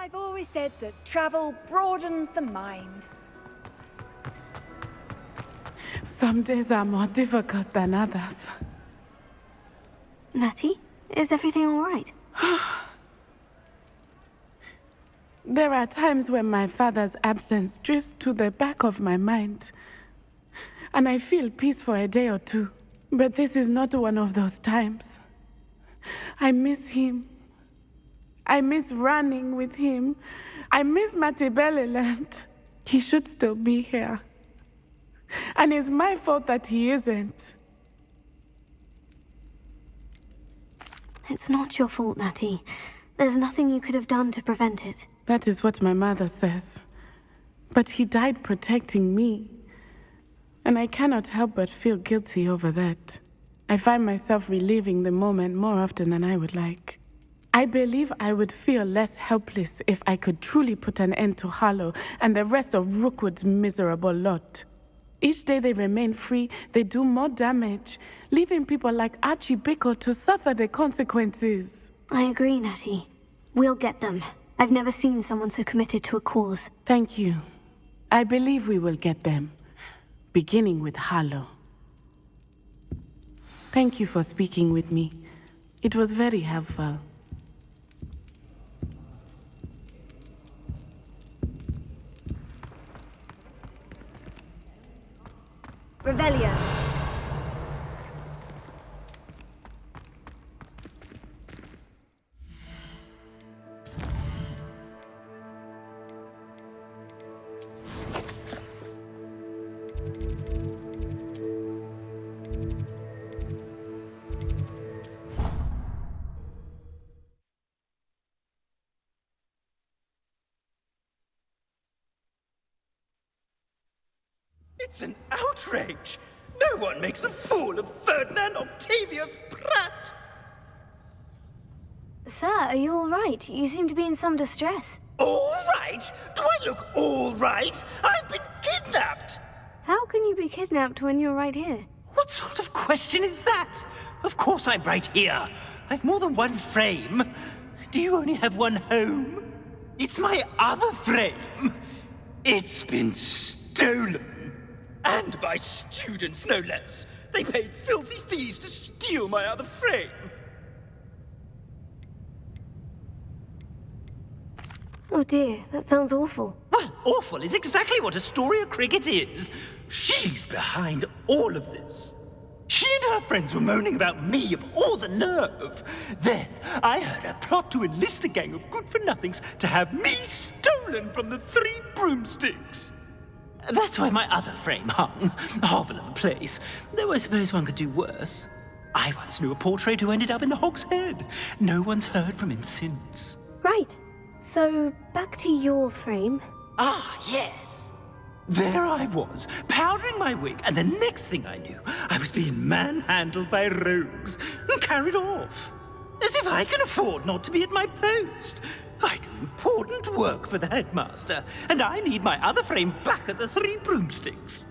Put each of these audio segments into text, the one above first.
I've always said that travel broadens the mind. Some days are more difficult than others. Natty, is everything all right? There are times when my father's absence drifts to the back of my mind, and I feel peace for a day or two. But this is not one of those times. I miss him. I miss running with him. I miss Matibeleland. He should still be here. And it's my fault that he isn't. It's not your fault, Natty. There's nothing you could have done to prevent it. That is what my mother says. But he died protecting me. And I cannot help but feel guilty over that. I find myself reliving the moment more often than I would like. I believe I would feel less helpless if I could truly put an end to Harlow and the rest of Rookwood's miserable lot. Each day they remain free, they do more damage, leaving people like Archie Bickle to suffer the consequences. I agree, Natty. We'll get them. I've never seen someone so committed to a cause. Thank you. I believe we will get them, beginning with Harlow. Thank you for speaking with me. It was very helpful. Revelio. It's an outrage! No one makes a fool of Ferdinand Octavius Pratt! Sir, are you all right? You seem to be in some distress. All right? Do I look all right? I've been kidnapped! How can you be kidnapped when you're right here? What sort of question is that? Of course I'm right here. I've more than one frame. Do you only have one home? It's my other frame. It's been stolen. And by students, no less. They paid filthy thieves to steal my other frame. Oh dear, that sounds awful. Well, awful is exactly what Astoria Cricket is. She's behind all of this. She and her friends were moaning about me of all the nerve. Then I heard her plot to enlist a gang of good-for-nothings to have me stolen from the Three Broomsticks. That's why my other frame hung. A hovel of a place. Though I suppose one could do worse. I once knew a portrait who ended up in the Hog's Head. No one's heard from him since. Right. So, back to your frame. Ah, yes. There I was, powdering my wig, and the next thing I knew, I was being manhandled by rogues and carried off. As if I can afford not to be at my post. I do important work for the headmaster, and I need my other frame back at the Three Broomsticks.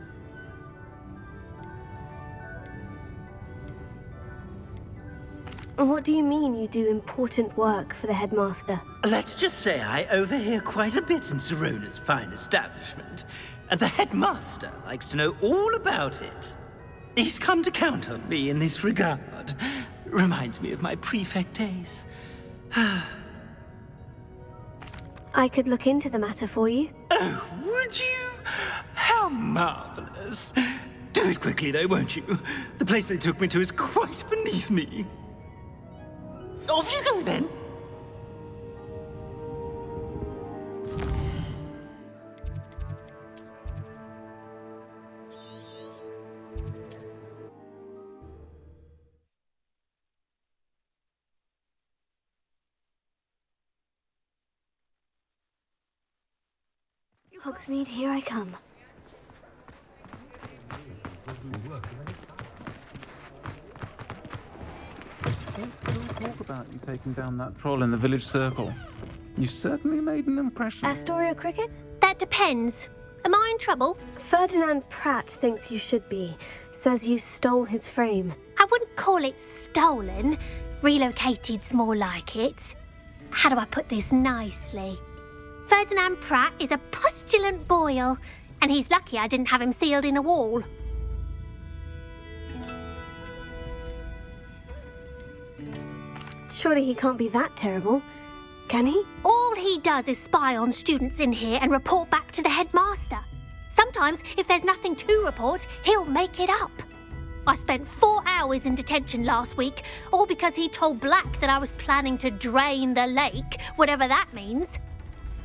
What do you mean you do important work for the headmaster? Let's just say I overhear quite a bit in Serona's fine establishment, and the headmaster likes to know all about it. He's come to count on me in this regard. Reminds me of my prefect days. I could look into the matter for you. Oh, would you? How marvelous. Do it quickly, though, won't you? The place they took me to is quite beneath me. Off you go, then. Hogsmeade, here I come. Don't talk about you taking down that troll in the village circle. You certainly made an impression. Astoria Cricket? That depends. Am I in trouble? Ferdinand Pratt thinks you should be. Says you stole his frame. I wouldn't call it stolen. Relocated's more like it. How do I put this nicely? Ferdinand Pratt is a pustulant boil, and he's lucky I didn't have him sealed in a wall. Surely he can't be that terrible, can he? All he does is spy on students in here and report back to the headmaster. Sometimes, if there's nothing to report, he'll make it up. I spent 4 hours in detention last week, all because he told Black that I was planning to drain the lake, whatever that means.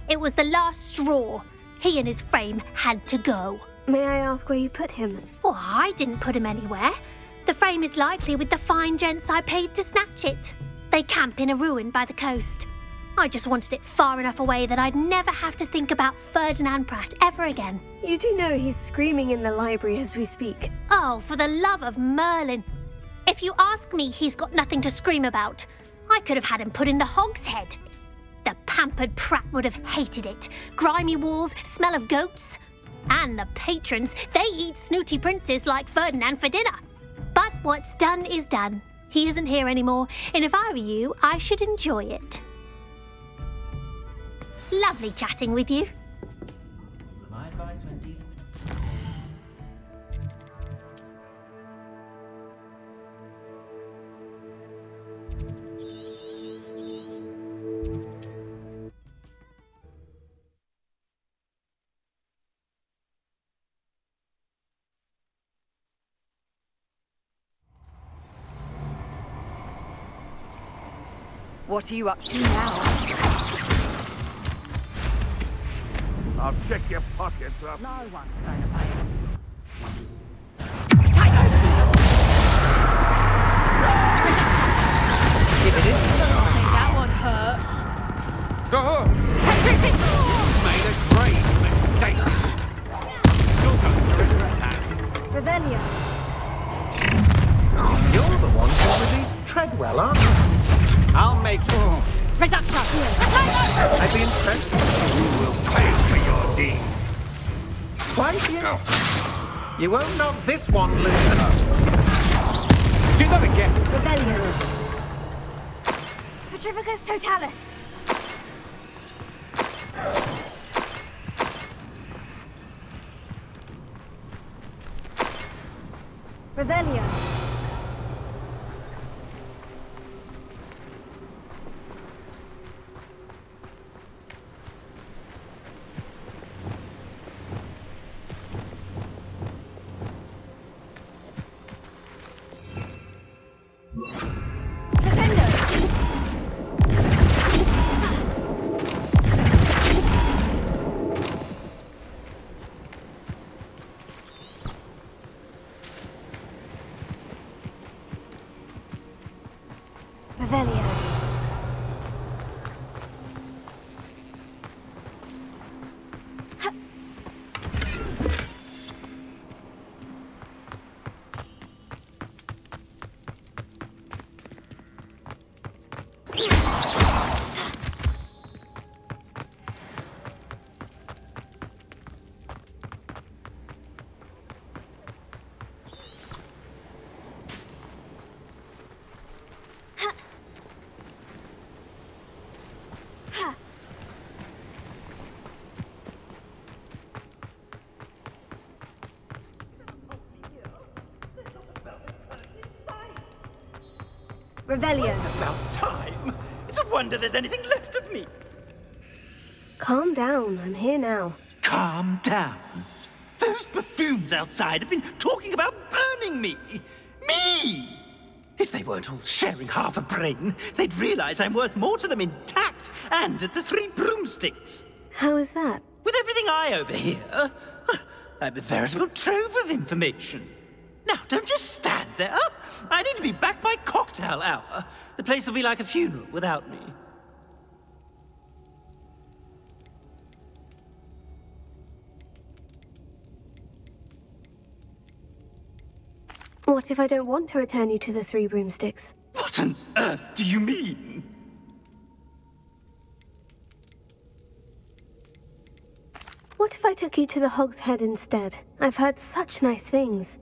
It was the last straw. He and his frame had to go. May I ask where you put him? Well, I didn't put him anywhere. The frame is likely with the fine gents I paid to snatch it. They camp in a ruin by the coast. I just wanted it far enough away that I'd never have to think about Ferdinand Pratt ever again. You do know he's screaming in the library as we speak. Oh, for the love of Merlin. If you ask me, he's got nothing to scream about. I could have had him put in the hogshead. The pampered Pratt would have hated it. Grimy walls, smell of goats. And the patrons, they eat snooty princes like Ferdinand for dinner. But what's done is done. He isn't here anymore, and if I were you, I should enjoy it. Lovely chatting with you. My advice, Wendy. What are you up to now? I'll check your pockets up. No one's going to pay. If it isn't, I think that one hurt. Made a great mistake. You're going to regret that. Revelio. You're the one who released Treadwell, aren't you? I'll make you. I'd be impressed. You will pay for your deed. Twice you? You won't knock this one loose. Do that again. Revelio. Petrificus totalis. Revelio. Revelio. Revelio. It's about time. It's a wonder there's anything left of me. Calm down, I'm here now. Calm down. Those buffoons outside have been talking about burning me. Me! If they weren't all sharing half a brain, they'd realize I'm worth more to them intact and at the Three Broomsticks. How is that? With everything I overhear, I'm a veritable trove of information. Now, don't just stand there. I need to be back by cocktail hour. The place will be like a funeral without me. What if I don't want to return you to the Three Broomsticks? What on earth do you mean? What if I took you to the Hog's Head instead? I've heard such nice things.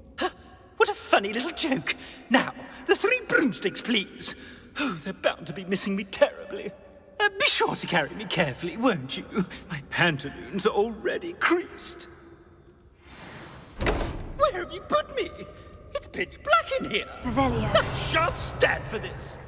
What a funny little joke. Now, the Three Broomsticks, please. Oh, they're bound to be missing me terribly. Be sure to to carry me carefully, won't you? My pantaloons are already creased. Where have you put me? It's pitch black in here. Revelio. I shan't stand for this.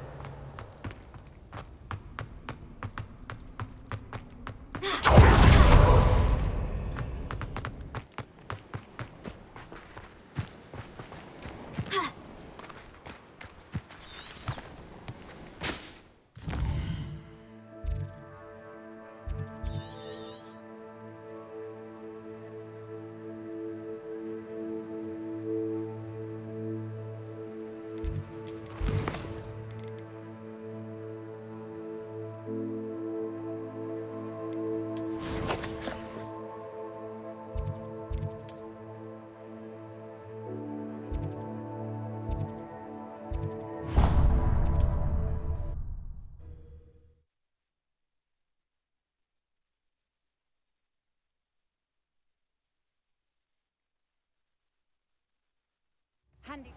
Handy.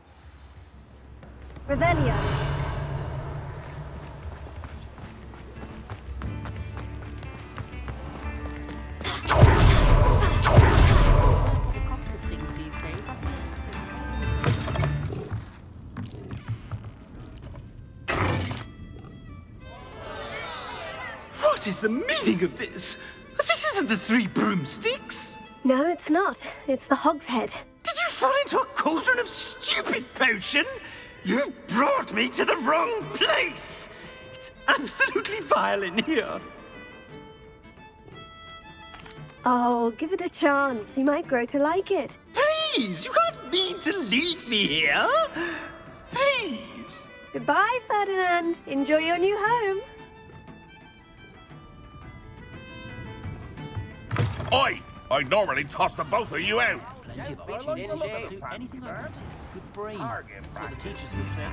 Revelio. What is the meaning of this? This isn't the Three Broomsticks. No, it's not. It's the Hogshead. Did you fall into a cauldron of stupid potion? You've brought me to the wrong place. It's absolutely vile in here. Oh, give it a chance. You might grow to like it. Please, you can't mean to leave me here. Please. Goodbye, Ferdinand. Enjoy your new home. Oi! I normally toss the both of you out. Plenty of bitching in jail. Suit anything I wanted. Good brain. That's what the teachers would say.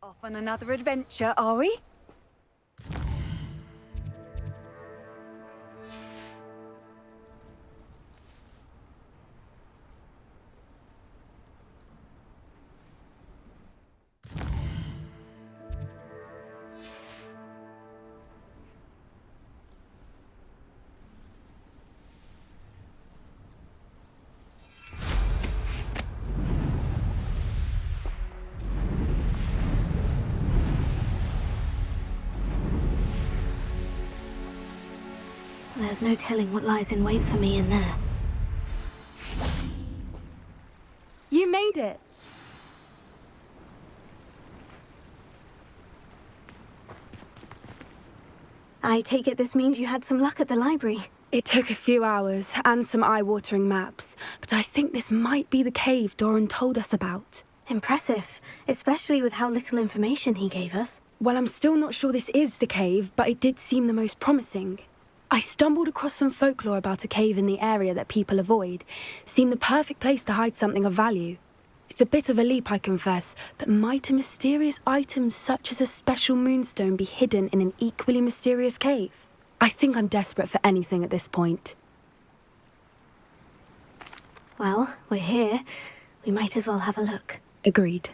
Off on another adventure, are we? There's no telling what lies in wait for me in there. You made it. I take it this means you had some luck at the library. It took a few hours and some eye-watering maps, but I think this might be the cave Doran told us about. Impressive, especially with how little information he gave us. Well, I'm still not sure this is the cave, but it did seem the most promising. I stumbled across some folklore about a cave in the area that people avoid. Seemed the perfect place to hide something of value. It's a bit of a leap, I confess, but might a mysterious item such as a special moonstone be hidden in an equally mysterious cave? I think I'm desperate for anything at this point. Well, we're here. We might as well have a look. Agreed.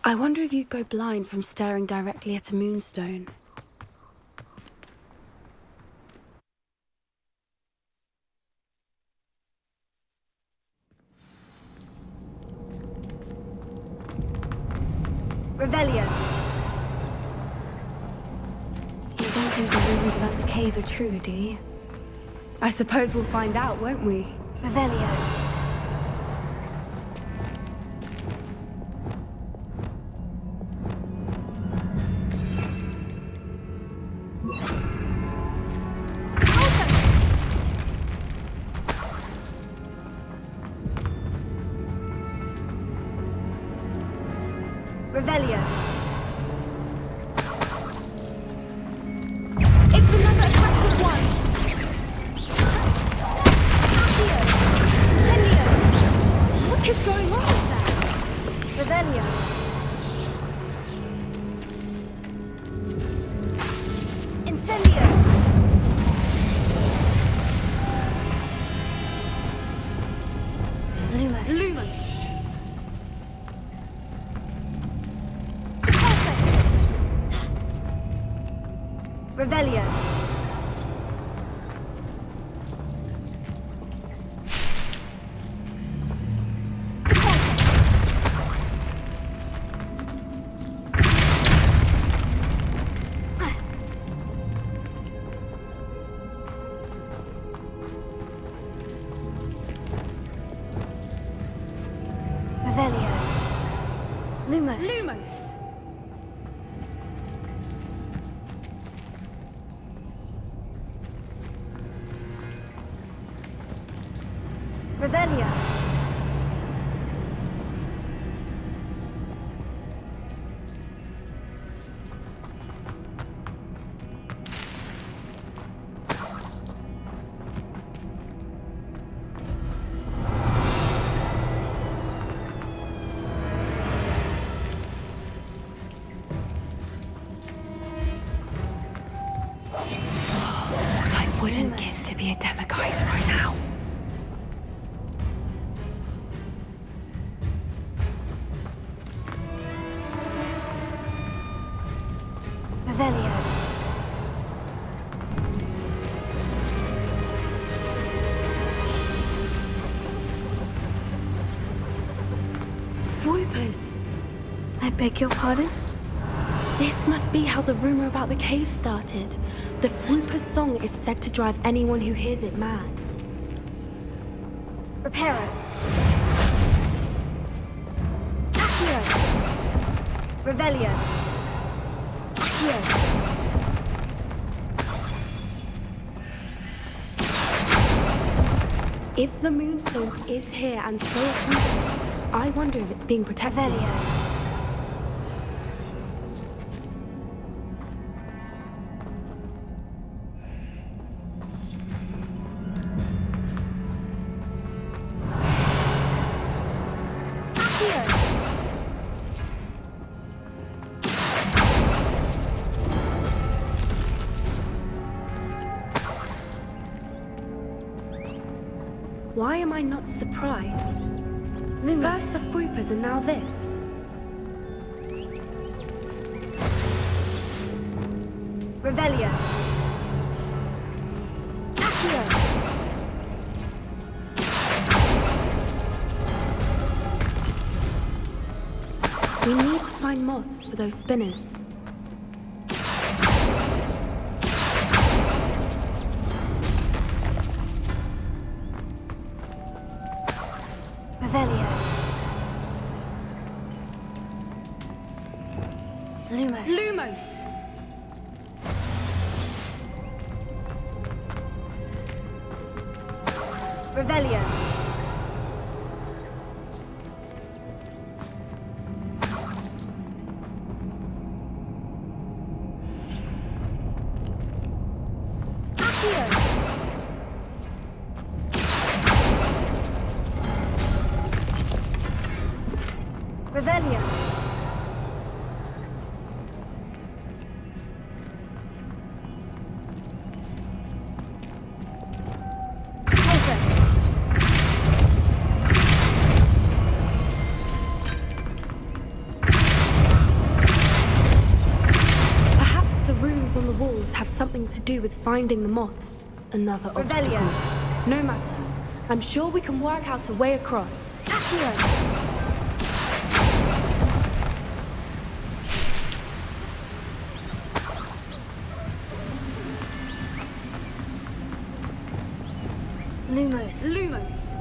I wonder if you'd go blind from staring directly at a moonstone. Revelio. You don't think the rumors about the cave are true, do you? I suppose we'll find out, won't we? Revelio. Revelio. It's another aggressive one! Accio! Incendio! What is going on with that? Revelio. Incendio. Lumos. Lumos! Revelio. Revelio. Lumos. Lumos! Revelio. What I wouldn't give to be a demigeiser right now. Revelio. Voipers! I beg your pardon? This must be how the rumor about the cave started. The Whooper's song is said to drive anyone who hears it mad. Reparo. Accio. Revelio. Accio. If the Moonstone is here and so are Whoopers, I wonder if it's being protected. Revelio. Why am I not surprised? First the Whoopers and now this. Revelio. Accio. We need to find moths for those spinners. Revelio. Lumos. Lumos! Revelio. Accio. Revelio. Pleasure. Perhaps the runes on the walls have something to do with finding the moths. Another Revelio. obstacle. No matter. I'm sure we can work out a way across. Accio. Lumos. Lumos!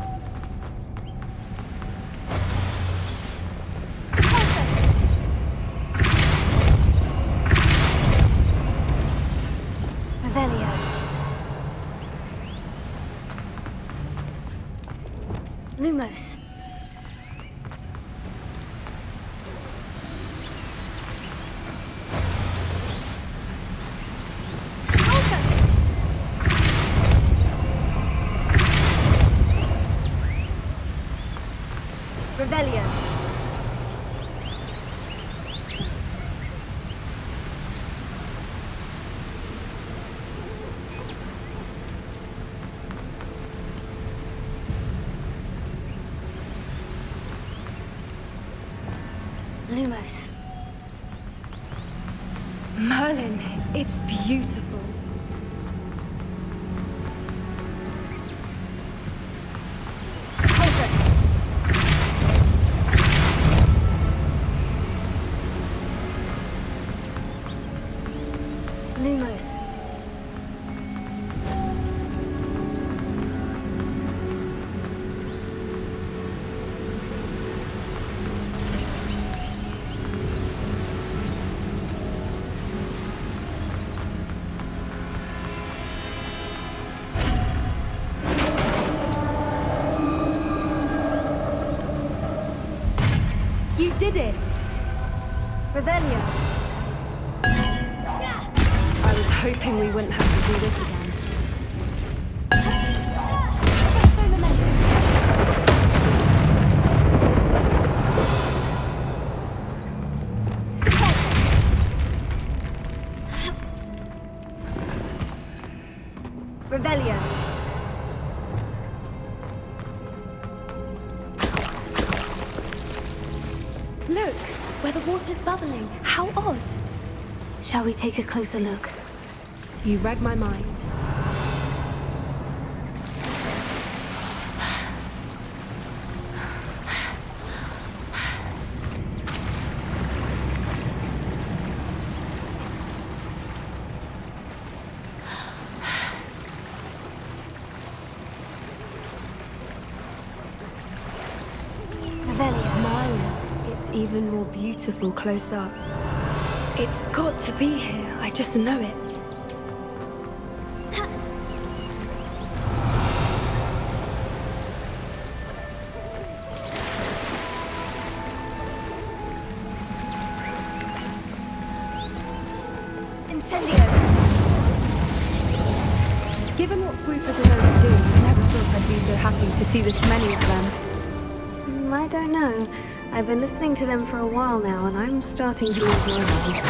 Revelio. Lumos. Rebellion. Lumos. Merlin, it's beautiful. Lumos. You did it! Revelio. I was hoping we wouldn't have to do this again. Revelio. Look, where the water's bubbling. How odd. Shall we take a closer look? You read my mind. It's even more beautiful close up. It's got to be here. I just know it. Incendio. Given what Swoopers are going to do, I never thought I'd be so happy to see this many of them. I don't know. I've been listening to them for a while now, and I'm starting to lose my mind.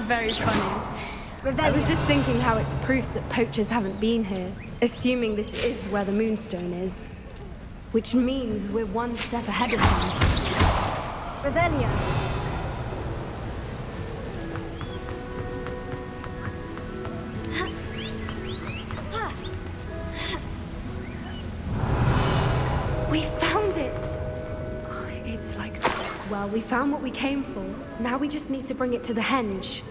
Very funny. I was just thinking how it's proof that poachers haven't been here, assuming this is where the Moonstone is. Which means we're one step ahead of them. Revelio. We found it! Oh, it's like... Well, we found what we came for. Now we just need to bring it to the henge.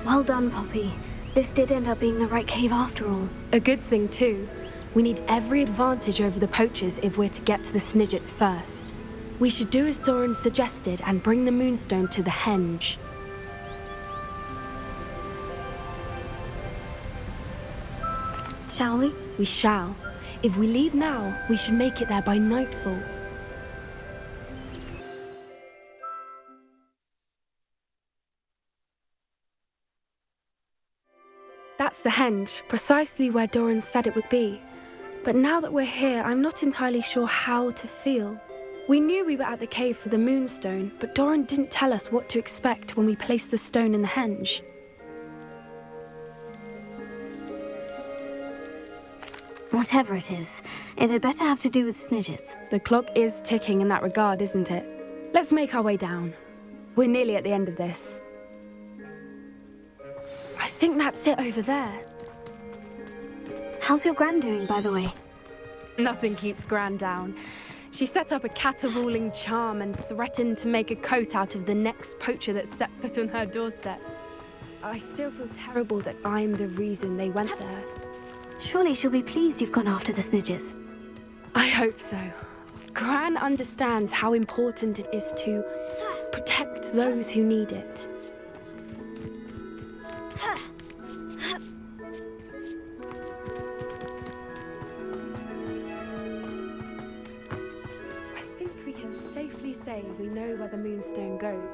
Well done, Poppy. This did end up being the right cave after all. A good thing, too. We need every advantage over the poachers if we're to get to the Snidgets first. We should do as Doran suggested and bring the Moonstone to the henge. Shall we? We shall. If we leave now, we should make it there by nightfall. That's the henge, precisely where Doran said it would be. But now that we're here, I'm not entirely sure how to feel. We knew we were at the cave for the Moonstone, but Doran didn't tell us what to expect when we placed the stone in the henge. Whatever it is, it had better have to do with Snidgets. The clock is ticking in that regard, isn't it? Let's make our way down. We're nearly at the end of this. I think that's it over there. How's your Gran doing, by the way? Nothing keeps Gran down. She set up a caterwauling charm and threatened to make a coat out of the next poacher that set foot on her doorstep. I still feel terrible that I'm the reason they went there. Surely she'll be pleased you've gone after the Snidgets. I hope so. Gran understands how important it is to protect those who need it. I think we can safely say we know where the Moonstone goes.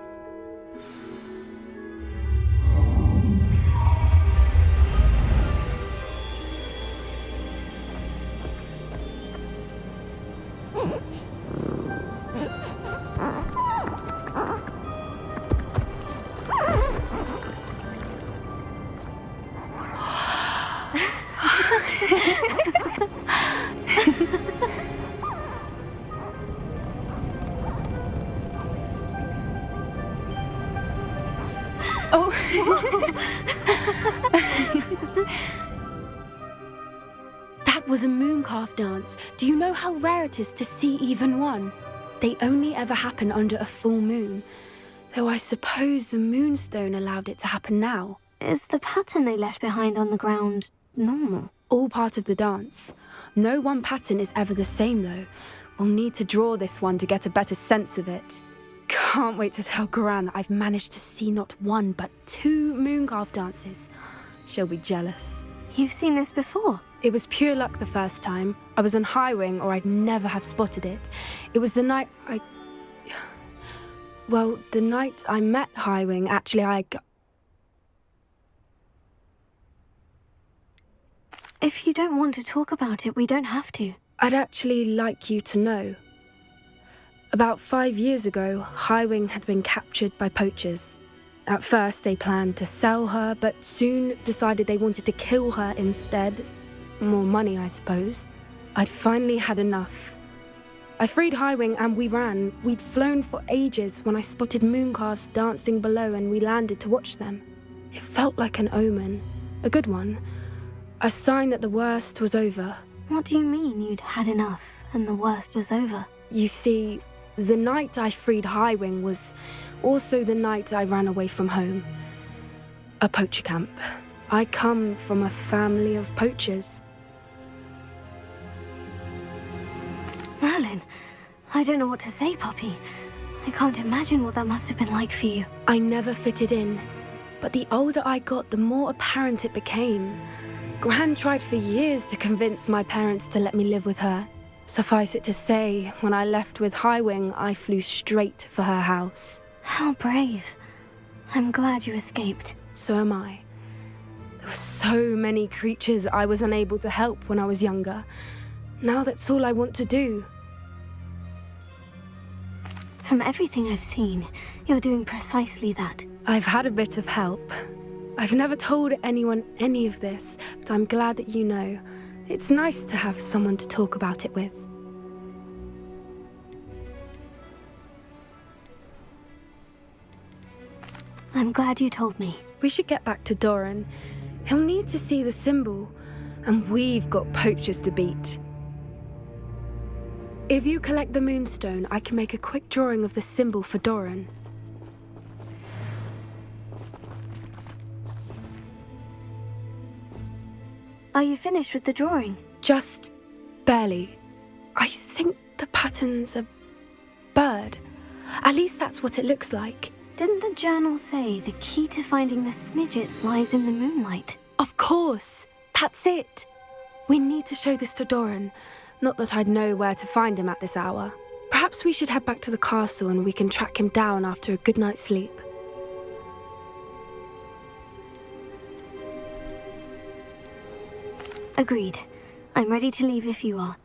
Oh. That was a mooncalf dance. Do you know how rare it is to see even one? They only ever happen under a full moon. Though I suppose the moonstone allowed it to happen now. Is the pattern they left behind on the ground normal? All part of the dance. No one pattern is ever the same, though. We'll need to draw this one to get a better sense of it. Can't wait to tell Gran that I've managed to see not one, but 2 mooncalf dances. She'll be jealous. You've seen this before? It was pure luck the first time. I was on Highwing, or I'd never have spotted it. It was the night the night I met Highwing, actually, If you don't want to talk about it, we don't have to. I'd actually like you to know. About 5 years ago, Highwing had been captured by poachers. At first, they planned to sell her, but soon decided they wanted to kill her instead. More money, I suppose. I'd finally had enough. I freed Highwing and we ran. We'd flown for ages when I spotted mooncalves dancing below and we landed to watch them. It felt like an omen. A good one. A sign that the worst was over. What do you mean you'd had enough and the worst was over? You see, the night I freed Highwing was also the night I ran away from home. A poacher camp. I come from a family of poachers. Merlin, I don't know what to say, Poppy. I can't imagine what that must have been like for you. I never fitted in, but the older I got, the more apparent it became. Gran tried for years to convince my parents to let me live with her. Suffice it to say, when I left with Highwing, I flew straight for her house. How brave. I'm glad you escaped. So am I. There were so many creatures I was unable to help when I was younger. Now that's all I want to do. From everything I've seen, you're doing precisely that. I've had a bit of help. I've never told anyone any of this, but I'm glad that you know. It's nice to have someone to talk about it with. I'm glad you told me. We should get back to Doran. He'll need to see the symbol, and we've got poachers to beat. If you collect the moonstone, I can make a quick drawing of the symbol for Doran. Are you finished with the drawing? Just barely. I think the pattern's a bird. At least that's what it looks like. Didn't the journal say the key to finding the Snidgets lies in the moonlight? Of course. That's it. We need to show this to Doran. Not that I'd know where to find him at this hour. Perhaps we should head back to the castle and we can track him down after a good night's sleep. Agreed. I'm ready to leave if you are.